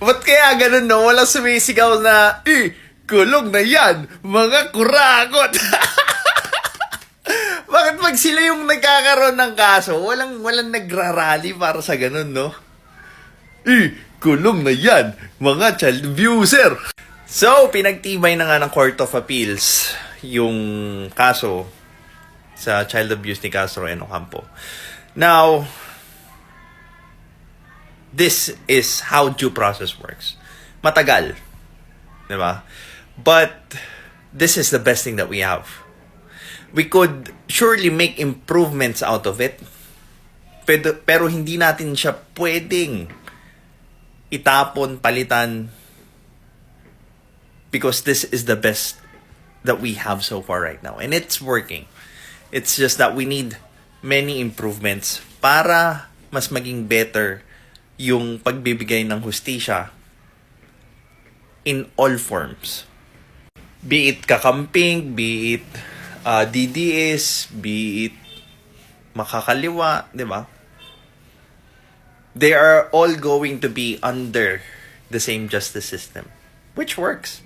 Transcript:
Ba't kaya ganun, no? Walang sumisigaw na, kulong na yan, mga kurakot. Bakit pag sila yung nagkakaroon ng kaso, walang nagrarally para sa ganun, no? Kulong na yan, mga child abuser. So, pinagtibay na nga ng Court of Appeals yung kaso sa child abuse ni Castro and Ocampo. Now, this is how due process works. Matagal. Diba? But, this is the best thing that we have. We could surely make improvements out of it. Pero hindi natin siya pwedeng itapon, palitan, because this is the best that we have so far right now. And it's working. It's just that we need many improvements para mas maging better yung pagbibigay ng hustisya in all forms. Be it kakamping, be it DDS, be it makakaliwa, di ba? They are all going to be under the same justice system, which works.